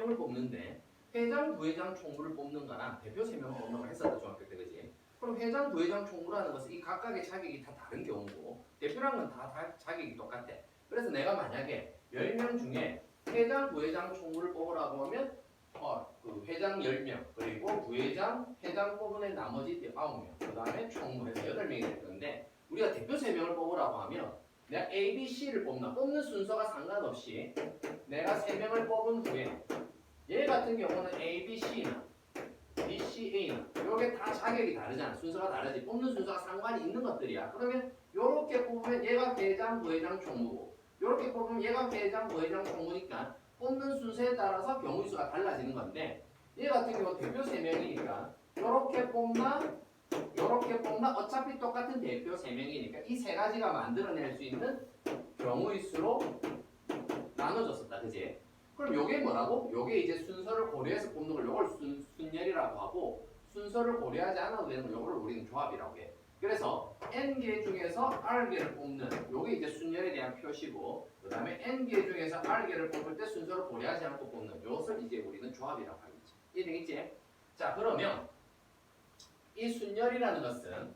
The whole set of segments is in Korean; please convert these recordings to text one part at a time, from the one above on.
3명을 뽑는데 회장, 부회장, 총무를 뽑는 거랑 대표 3명을 뽑는 걸 했었다 중학교 때 그지? 그럼 회장, 부회장, 총무라는 것은 이 각각의 자격이 다 다른 경우고 대표란 건 다 자격이 똑같아. 그래서 내가 만약에 10명 중에 회장, 부회장, 총무를 뽑으라고 하면 그 회장 10명 그리고 부회장, 회장 뽑은 나머지 9명 그 다음에 총무에서 8명이 될 건데 우리가 대표 3명을 뽑으라고 하면 내가 A, B, C를 뽑는 순서가 상관없이 내가 3명을 뽑은 후에 얘 같은 경우는 A, B, C나 B, C, A나 이게 다 자격이 다르잖아. 순서가 다르지. 뽑는 순서가 상관이 있는 것들이야. 그러면 요렇게 뽑으면 얘가 회장, 부회장, 총무고 요렇게 뽑으면 얘가 회장, 부회장, 총무니까 뽑는 순서에 따라서 경우의 수가 달라지는 건데 얘 같은 경우 대표 3명이니까 요렇게 뽑나 요렇게 뽑나 어차피 똑같은 대표 3명이니까 이 세 가지가 만들어낼 수 있는 경우의 수로 나눠줬었다. 그지? 그럼 요게 뭐라고? 요게 이제 순서를 고려해서 뽑는 걸 요걸 순열이라고 하고 순서를 고려하지 않아도 되는 걸 요거를 우리는 조합이라고 해. 그래서 n개 중에서 r개를 뽑는 요게 이제 순열에 대한 표시고 그 다음에 n개 중에서 r개를 뽑을 때 순서를 고려하지 않고 뽑는 요것을 이제 우리는 조합이라고 하겠지. 이해되겠지? 자 그러면 이 순열이라는 것은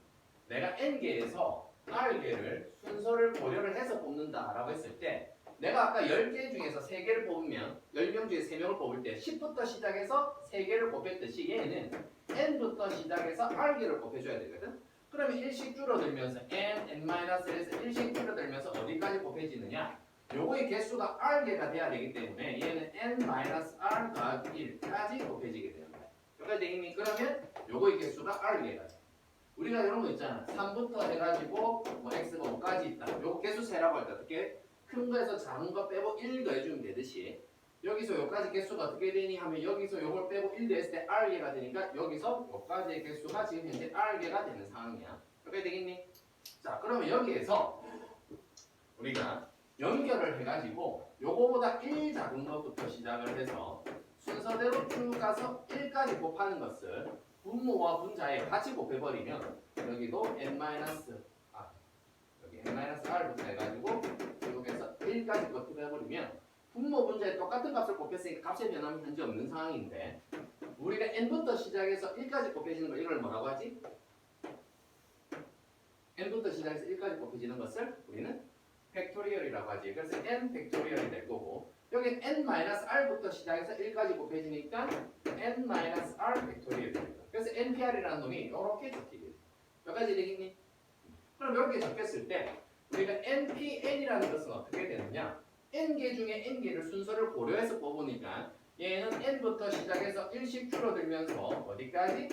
내가 n개에서 r개를 순서를 고려를 해서 뽑는다라고 했을 때 내가 아까 10개 중에서 3개를 뽑으면 10명 중에 3명을 뽑을 때 10부터 시작해서 3개를 곱했듯이 얘는 n부터 시작해서 r개를 곱해줘야 되거든. 그러면 1씩 줄어들면서 n-1에서 1씩 줄어들면서 어디까지 곱해지느냐? 요거의 개수가 r개가 돼야 되기 때문에 얘는 n-r 더하기 1까지 곱해지게 되는 거야. 여기까지 되겠니? 그러면 요거의 개수가 r개가 돼. 우리가 이런 거 있잖아. 3부터 해가지고 뭐 x가 5까지 있다. 요거 개수 세라고 할 때 어떻게? 큰 거에서 작은 거 빼고 1 더해주면 되듯이 여기서 여기까지 개수가 어떻게 되니 하면 여기서 요걸 빼고 1 더했을 때 r개가 되니까 여기서 여기까지의 개수가 지금 현재 r개가 되는 상황이야. 그렇게 되겠니? 자 그러면 여기에서 우리가 연결을 해가지고 요거보다 1 작은 것부터 시작을 해서 순서대로 쭉 가서 1까지 곱하는 것을 분모와 분자에 같이 곱해버리면 여기도 여기 n-r부터 해가지고 계속해서 1까지 곱해버리면 분모 분자에 똑같은 값을 곱했으니까 값의 변함이 현재 없는 상황인데 우리가 n부터 시작해서 1까지 곱해지는 거 이걸 뭐라고 하지? n부터 시작해서 1까지 곱해지는 것을 우리는 팩토리얼이라고 하지. 그래서 n 팩토리얼이 될 거고 여기 n-r부터 시작해서 1까지 곱해지니까 n-r 팩토리얼이 될 거야. 그래서 npr이라는 놈이 이렇게 적히게 돼. 여기까지 되겠니? 그럼 이렇게 적혔을 때 우리가 npn이라는 것은 어떻게 되느냐? n개 중에 n개를 순서를 고려해서 뽑으니까 얘는 n부터 시작해서 1씩 줄어들면서 어디까지?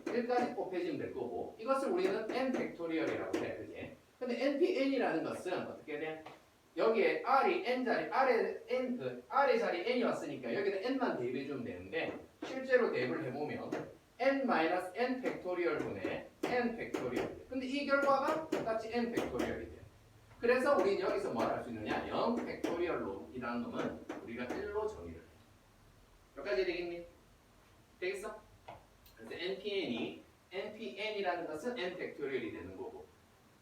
1까지 곱해지면 될 거고 이것을 우리는 n 팩토리얼이라고 해. 그지? 근데 npn이라는 것은 어떻게 돼? 여기에 r이 n자리 r의 자리 n이 왔으니까 여기다 n만 대입해주면 되는데 실제로 대입을 해보면 n-n 팩토리얼 분의 n 팩토리얼. 근데 이 결과가 똑같이 n 팩토리얼이 돼요. 그래서 우리는 여기서 뭘 할 수 있느냐? 0 팩토리얼이라는 놈은 우리가 1로 정의를 해. 여기까지 되겠니? 되겠어? 그래서 npn이라는 것은 n 팩토리얼이 되는 거고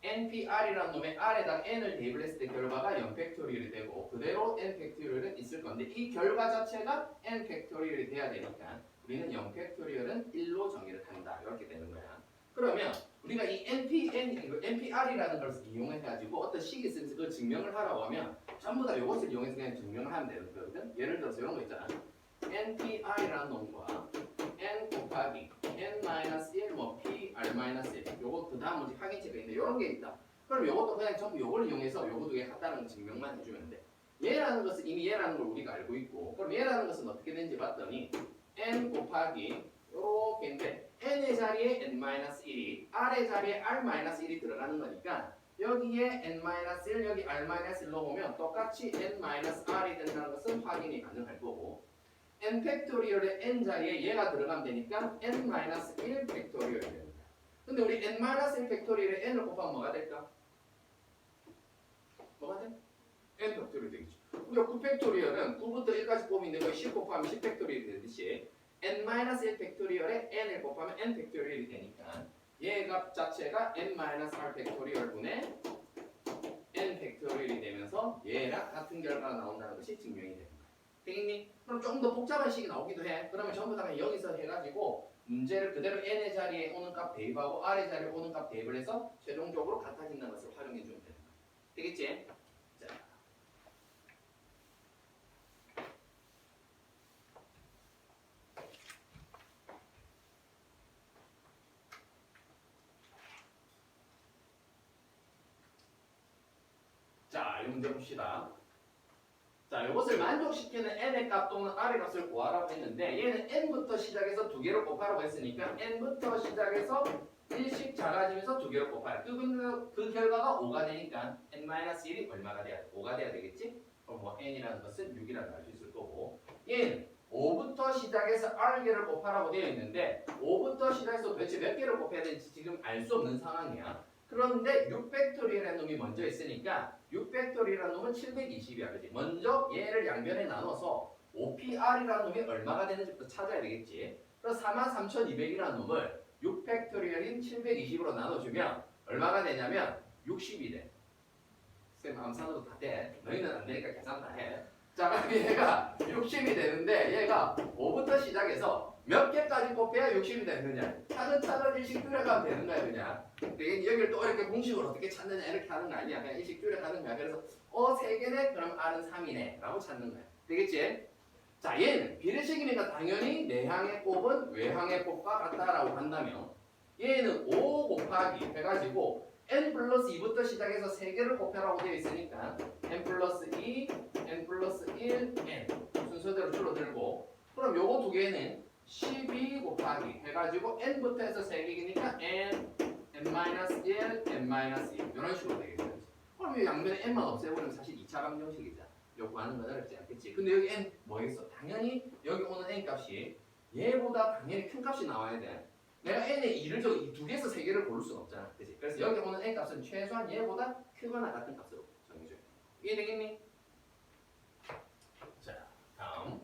npr이라는 놈의 r에다가 n을 대입을 했을 때 결과가 0 팩토리얼이 되고 그대로 n 팩토리얼은 있을 건데 이 결과 자체가 n 팩토리얼이 돼야 되니까 우리는 0 팩토리얼은 1로 정의를 한다. 이렇게 되는 거야. 그러면 우리가 이 npr이라는 것을 이용해가지고 어떤 식이 있으면서 그걸 증명을 하라고 하면 전부 다 이것을 이용해서 그냥 증명을 하면 되는 거거든. 예를 들어서 이런 거 있잖아. npr이라는 놈과 n 곱하기 n-1 뭐 pr-1 요거 그 다음 뭐지 확인체가 있는데 이런 게 있다. 그럼 요것도 그냥 전부 요걸 이용해서 요거 두 개 같다는 증명만 해주면 돼. 얘라는 것은 이미 얘라는 걸 우리가 알고 있고 그럼 얘라는 것은 어떻게 되는지 봤더니 n 곱하기 요렇게인데 n의 자리에 n-1이 r의 자리에 r-1이 들어가는 거니까 여기에 n-1 여기 r-1 넣으면 똑같이 n-r이 된다는 것은 확인이 가능할 거고 n 팩토리얼의 n 자리에 얘가 들어가면 되니까 n-1 팩토리얼이 됩니다. 근데 우리 n-1 팩토리얼에 n을 곱하면 뭐가 될까? 뭐가 돼? n 팩토리얼이 되겠죠. 우리가 9 팩토리얼은 9부터 1까지 곱인데 거의 10 곱하면 10 팩토리얼이 되듯이 n-1 팩토리얼에 n을 곱하면 n 팩토리얼이 되니까 얘 값 자체가 n-r 팩토리얼 분의 n 팩토리얼이 되면서 얘랑 같은 결과가 나온다는 것이 증명이 됩니다. 되겠니? 그럼 좀 더 복잡한 식이 나오기도 해. 그러면 전부 다 그냥 여기서 해가지고 문제를 그대로 n의 자리에 오는 값 대입하고 r의 자리에 오는 값 대입을 해서 최종적으로 같아진다는 것을 활용해 주면 되는 거야. 되겠지? 자. 자, 이 문제 봅시다. 자, 이것을 만족시키는 n의 값 또는 r의 값을 구하라고 했는데 얘는 n부터 시작해서 두 개를 곱하라고 했으니까 n부터 시작해서 1씩 작아지면서 두 개를 곱하라. 그 결과가 5가 되니까 n-1이 얼마가 돼야 돼? 5가 돼야 되겠지? 그럼 뭐 n이라는 것은 6이라고 알 수 있을 거고 얘는 5부터 시작해서 r개를 곱하라고 되어 있는데 5부터 시작해서 도대체 몇 개를 곱해야 되는지 지금 알 수 없는 상황이야. 그런데 6팩토리라는 놈이 먼저 있으니까 6팩토리라는 놈은 720이야. 그렇지? 먼저 얘를 양변에 나눠서 5PR이라는 놈이 얼마가 되는지부터 찾아야 되겠지. 그래서 43,200이라는 놈을 6팩토리얼인 720으로 나눠주면 얼마가 되냐면 60이 돼. 쌤 암산으로 다 돼. 너희는 안 되니까 계산 다 해. 자, 그럼 얘가 60이 되는데 얘가 5부터 시작해서 몇 개까지 곱해야 60이 되느냐. 차근차근 일씩 줄여가면 되는 거야 그냥. 여기를 또 이렇게 공식으로 어떻게 찾느냐 이렇게 하는 거 아니야. 그냥 일씩 줄여가는 거야. 그래서 3개네? 그럼 R은 3이네 라고 찾는 거야. 되겠지? 자, 얘는 비례식이니까 당연히 내항의 곱은 외항의 곱과 같다라고 한다면 얘는 5 곱하기 해가지고 n 플러스 2부터 시작해서 3개를 곱해라고 되어 있으니까 n 플러스 2, n 플러스 1, n 순서대로 줄어들고 그럼 요거 두 개는 12 곱하기 해가지고 n부터 해서 3개니까 n, n-1, n-2 이런 식으로 되겠죠. 그럼 이 양변에 n만 없애버리면 사실 2차 방정식이잖아. 요거 하는 건 어렵지 않겠지. 근데 여기 n 뭐겠어? 당연히 여기 오는 n 값이 얘보다 당연히 큰 값이 나와야 돼. 내가 n의 2를 두 개에서 3개를 고를 수는 없잖아. 그치? 그래서 여기 오는 n 값은 최소한 얘보다 크거나 같은 값으로 정해줘야 돼. 이해되겠니? 자, 다음.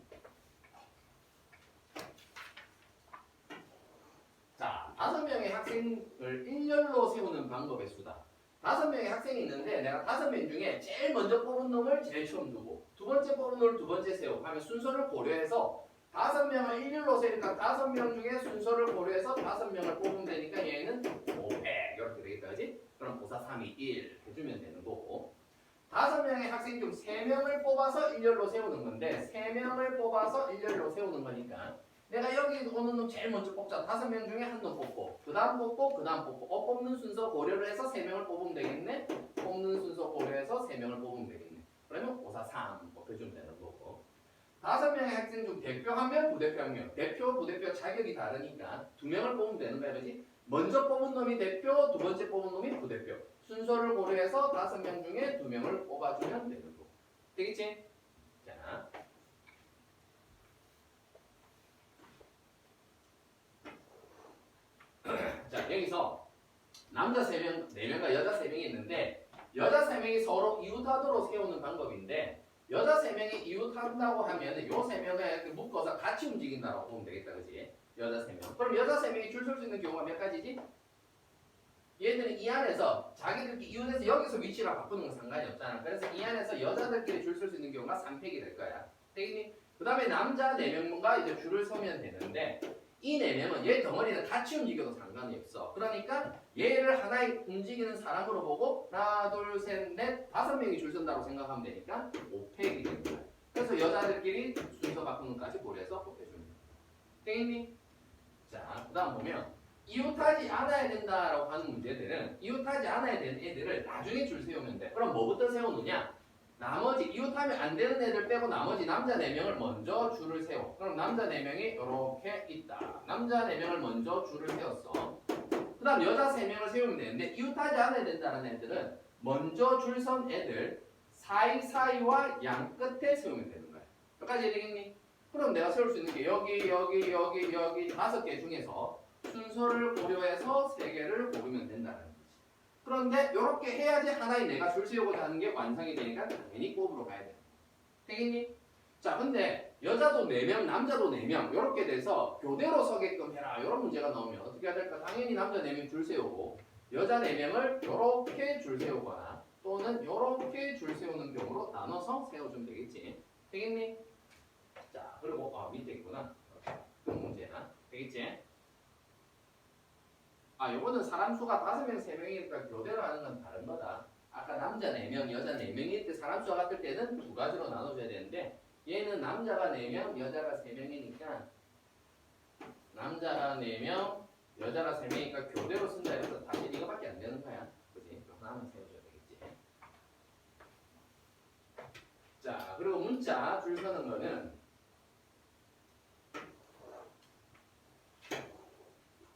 자, 5명의 학생을 일렬로 세우는 방법의 수다. 5명의 학생이 있는데 내가 5명 중에 제일 먼저 뽑은 놈을 제일 처음 두고 두 번째 뽑은 놈을 두 번째 세우고 하면 순서를 고려해서 5명을 일렬로 세우니까 5명 중에 순서를 고려해서 5명을 뽑으면 되니까 얘는 500 이렇게 되겠다. 그지? 그럼 5, 4, 3, 2, 1 해주면 되는 거고 5명의 학생 중 3명을 뽑아서 일렬로 세우는 건데 3명을 뽑아서 일렬로 세우는 거니까 내가 여기 오는 놈 제일 먼저 뽑자. 5명 중에 한 놈 뽑고 그 다음 뽑고 그 다음 뽑고 뽑는 순서 고려를 해서 3명을 뽑으면 되겠네. 뽑는 순서 고려해서 3명을 뽑으면 되겠네. 그러면 5, 4, 3 뽑혀주면 되는 거고 5명의 학생 중 대표 1명, 부대표 1명. 대표, 부대표 자격이 다르니까 2명을 뽑으면 되는 거야. 그렇지? 먼저 뽑은 놈이 대표, 두 번째 뽑은 놈이 부대표. 순서를 고려해서 5명 중에 2명을 뽑아주면 되는 거고. 되겠지? 자. 자, 여기서 남자 3명, 4명과 여자 3명이 있는데 여자 3명이 서로 이웃하도록 세우는 방법인데 여자 3명이 이웃한다고 하면 요 3명을 이렇게 묶어서 같이 움직인다고 보면 되겠다. 그지? 여자 3명. 그럼 여자 3명이 줄 설 수 있는 경우가 몇 가지지? 얘들은 이 안에서 자기들끼리 이웃에서 여기서 위치를 바꾸는 건 상관이 없잖아. 그래서 이 안에서 여자들끼리 줄 설 수 있는 경우가 3팩이 될 거야. 되겠니? 그 다음에 남자 4명과 이제 줄을 서면 되는데 이 4명은 얘 덩어리는 같이 움직여도 상관이 없어. 그러니까 얘를 하나의 움직이는 사람으로 보고 하나, 둘, 셋, 넷, 5명이 줄 선다고 생각하면 되니까 5팩이 되는 거야. 그래서 여자들끼리 순서 바꾸는 것까지 고려해서 곱해주는 거야. 되겠니? 자, 그 다음 보면 이웃하지 않아야 된다라고 하는 문제들은 이웃하지 않아야 되는 애들을 나중에 줄 세우면 돼. 그럼 뭐부터 세워놓냐? 나머지 이웃하면 안 되는 애들 빼고 나머지 남자 4명을 먼저 줄을 세워. 그럼 남자 4명이 이렇게 있다. 남자 4명을 먼저 줄을 세웠어. 그 다음 여자 3명을 세우면 되는데 이웃하지 않아야 된다는 애들은 먼저 줄 선 애들 사이사이와 양 끝에 세우면 되는 거야. 여기까지 되겠니? 그럼 내가 세울 수 있는 게 여기 5개 중에서 순서를 고려해서 3개를 고르면 된다는 거지. 그런데 이렇게 해야지 하나의 내가 줄 세우고자 하는 게 완성이 되니까 당연히 곱으로 가야 돼. 되겠니? 자, 근데 여자도 4명, 남자도 4명 이렇게 돼서 교대로 서게끔 해라. 이런 문제가 나오면 어떻게 해야 될까? 당연히 남자 4명 줄 세우고 여자 4명을 이렇게 줄 세우거나 또는 이렇게 줄 세우는 경우로 나눠서 세워주면 되겠지. 되겠니? 자, 그럼 되겠지? 아, 요거는 사람 수가 5명, 3명이니까 교대로 하는 건 다른 거다. 아까 남자 4명, 여자 4명일 때 사람 수가 같을 때는 두 가지로 나눠줘야 되는데 얘는 남자가 4명, 여자가 3명이니까 남자가 4명, 여자가 3명이니까 교대로 쓴다 해서 다시 이거밖에 안 되는 거야. 그지? 하나만 세워줘야 되겠지. 자, 그리고 문자 줄 서는 거는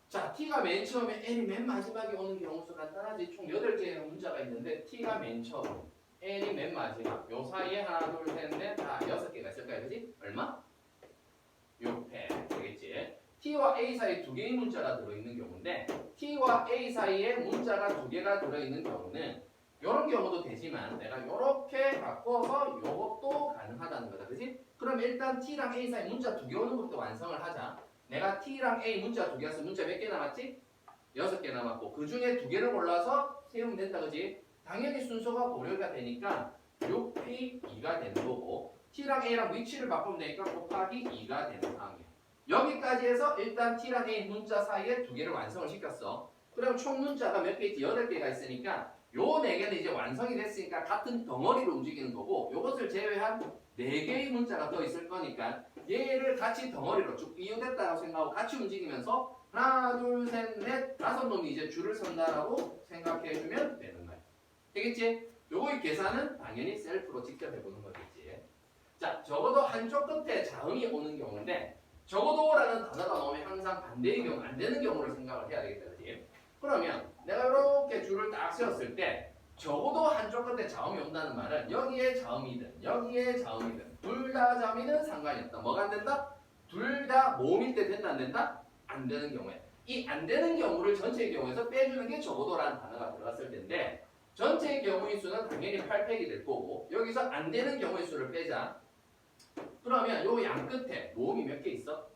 자, T가 맨 처음에 L이 맨 마지막에 오는 경우수 간단하지. 총 8개의 문자가 있는데 T가 맨 처음, L이 맨 마지막. 요 사이에 하나, 둘, 셋, 넷, 다 6개가 있을 거야. 그지? 얼마? 6회. 되겠지? T와 A 사이에 2개의 문자가 들어있는 경우인데 T와 A 사이에 문자가 2개가 들어있는 경우는 이런 경우도 되지만 내가 이렇게 바꿔서 이것도 가능하다는 거다. 그지? 그럼 일단 T랑 A 사이 문자 2개 오는 것도 완성을 하자. 내가 T랑 A 문자 2개 왔어. 문자 몇 개 남았지? 6개 남았고 그 중에 2개를 골라서 세우면 된다. 그지? 당연히 순서가 고려가 되니까 6P2가 되는 거고 T랑 A랑 위치를 바꾸면 되니까 곱하기 2가 되는 상황이야. 여기까지 해서 일단 T랑 A 문자 사이에 2개를 완성을 시켰어. 그럼 총 문자가 몇 개 있지? 8개가 있으니까 요 4개는 이제 완성이 됐으니까 같은 덩어리로 움직이는 거고 요것을 제외한 4개의 문자가 더 있을 거니까 얘를 같이 덩어리로 쭉 이용됐다고 생각하고 같이 움직이면서 하나, 둘, 셋, 넷, 5놈이 이제 줄을 선다라고 생각해주면 되는 거야. 되겠지? 요거의 계산은 당연히 셀프로 직접 해보는 거겠지. 자, 적어도 한쪽 끝에 자음이 오는 경우인데 적어도라는 단어가 나오면 항상 반대의 경우, 안 되는 경우를 생각을 해야 되겠다. 그치? 그러면 내가 이렇게 줄을 딱 세웠을 때 적어도 한쪽 끝에 자음이 온다는 말은 여기에 자음이든 여기에 자음이든 둘 다 자음이든 상관이 없다. 뭐가 안 된다? 둘 다 모음일 때 된다 안 된다? 안 되는 경우에 이 안 되는 경우를 전체의 경우에서 빼주는 게 적어도라는 단어가 들어갔을 텐데 전체의 경우의 수는 당연히 8팩이 될 거고 여기서 안 되는 경우의 수를 빼자. 그러면 요 양 끝에 모음이 몇 개 있어?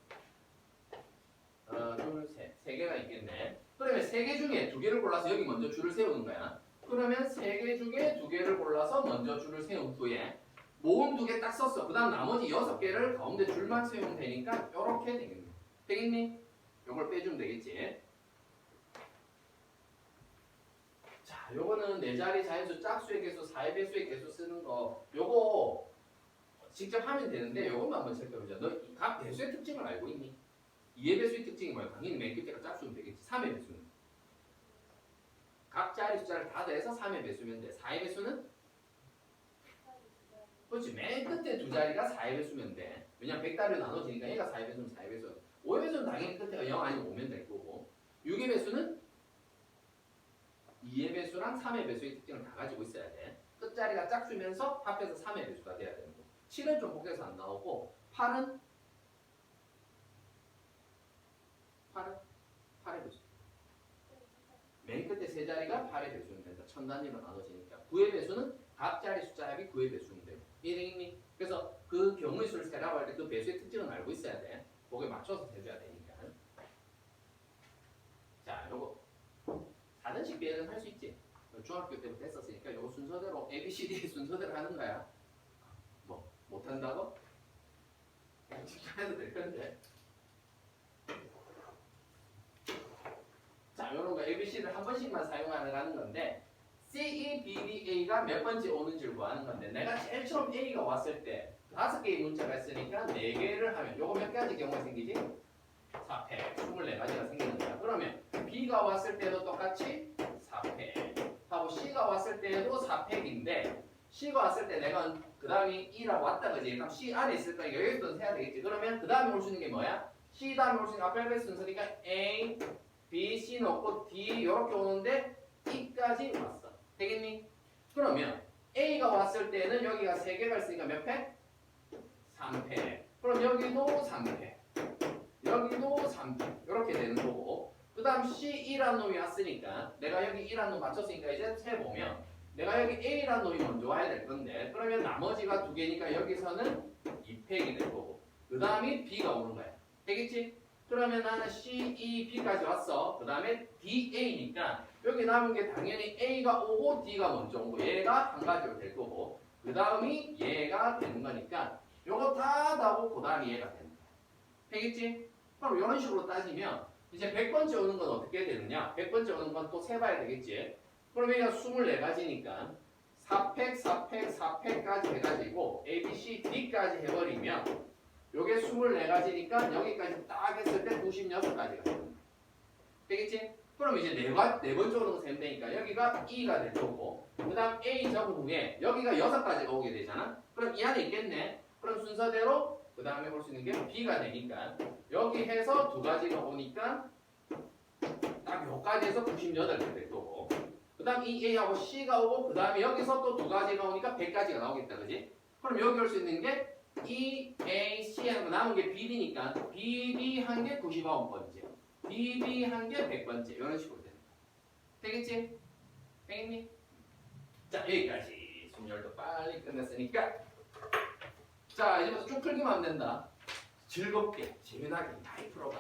둘, 셋. 3개가 있겠네. 그러면 3개 중에 2개를 골라서 여기 먼저 줄을 세우는 거야. 그러면 3개 중에 2개를 골라서 먼저 줄을 세운 후에 모음 2개 딱 썼어. 그 다음 나머지 6개를 가운데 줄만 세우면 되니까 이렇게 되겠네. 되겠니? 요걸 빼주면 되겠지. 자, 요거는 4자리 자연수 짝수의 개수, 4의 배수의 개수 쓰는 거 요거 직접 하면 되는데 요것만 한번 체크해보자. 너 각 배수의 특징을 알고 있니? 2의 배수의 특징이 뭐야? 당연히 맨 끝에가 짝수면 되겠지. 3의 배수는 각 자리 숫자를 다 더해서 3의 배수면 돼. 4의 배수는? 그렇지. 맨 끝에 2자리가 4의 배수면 돼. 왜냐면 100자리로 나눠지니까 얘가 4의 배수면 4의 배수. 5의 배수는 당연히 끝에가 0 아니면 5면 될 거고 6의 배수는 2의 배수랑 3의 배수의 특징을 다 가지고 있어야 돼. 끝자리가 짝수면서 합해서 3의 배수가 돼야 되는 거. 7은 좀 복잡해서 안 나오고 8의 배수. 맨 끝에 3자리가 8의 배수면 된다. 1000단위로 나눠지니까 9의 배수는 각 자리 숫자 합이 9의 배수면 되고 이해되겠니? 그래서 그 경우의 수를 세라고 할 때 그 배수의 특징은 알고 있어야 돼. 거기에 맞춰서 세줘야 되니까. 자, 요거 4등식 비행은 할 수 있지. 중학교 때부터 했었으니까 요거 순서대로 ABCD 순서대로 하는 거야. 뭐 못한다고? 직접 해도 될 건데. 자, 요런 거 ABC를 한 번씩만 사용하는 건데 C, E, B, D, A가 몇 번째 오는지를 구하는 건데 내가 제일 처음 A가 왔을 때 5개의 문자가 있으니까 4개를 하면 요거 몇 가지 경우가 생기지? 4패, 24가지가 생기는 거야. 그러면 B가 왔을 때도 똑같이 4패 하고 C가 왔을 때도 4팩인데 C가 왔을 때 내가 그 다음이 E라고 왔다 그지? 그럼 C 안에 있을 거니까 여기부터 세야 되겠지. 그러면 그 다음에 올 수 있는 게 뭐야? C 다음에 올 수 있는 알파벳 순서니까 A, B, C 넣고 D 이렇게 오는데 E까지 왔어. 되겠니? 그러면 A가 왔을 때는 여기가 3개가 있으니까 몇 팩? 3팩. 그럼 여기도 3팩. 여기도 3팩. 이렇게 되는 거고 그 다음 C2라는 놈이 왔으니까 내가 여기 2라는 놈 맞췄으니까 이제 세보면 내가 여기 A라는 놈이 먼저 와야 될 건데 그러면 나머지가 2개니까 여기서는 2팩이 될 거고 그 다음이 B가 오는 거야. 되겠지? 그러면 나는 C, E, B까지 왔어. 그 다음에 D, A니까 여기 남은 게 당연히 A가 오고 D가 먼저 오고 얘가 한 가지로 될 거고 그 다음이 얘가 되는 거니까 요거 다 나고 그 다음이 얘가 되는 거야. 되겠지? 그럼 이런 식으로 따지면 이제 100번째 오는 건 어떻게 되느냐? 100번째 오는 건 또 세봐야 되겠지. 그럼 여기가 24가지니까 4팩, 4팩, 4팩까지 해가지고 A, B, C, D까지 해버리면 요게 24가지니까 여기까지 딱 했을 때 96가지가 되겠지? 그럼 이제 네 번째 오는 거 세면 되니까 여기가 E가 될 거고 그 다음 A 적은 후에 여기가 6가지가 오게 되잖아? 그럼 이 안에 있겠네? 그럼 순서대로 그 다음에 볼 수 있는 게 B가 되니까 여기 해서 2가지가 오니까 딱 여기까지 해서 98개 될 거고 그 다음 이 A하고 C가 오고 그 다음에 여기서 또 2가지가 오니까 100가지가 나오겠다 그지? 그럼 여기 올 수 있는 게 E, A, C 하는 거 남은 게 BD니까 BD 한 게 99번째 BD 한 게 100번째 이런 식으로 되는 거야. 되겠지? 되겠니? 자 여기까지 순열도 빨리 끝냈으니까 자 이제부터 쭉 풀기만 하면 된다. 즐겁게 재미나게 많이 풀어봐.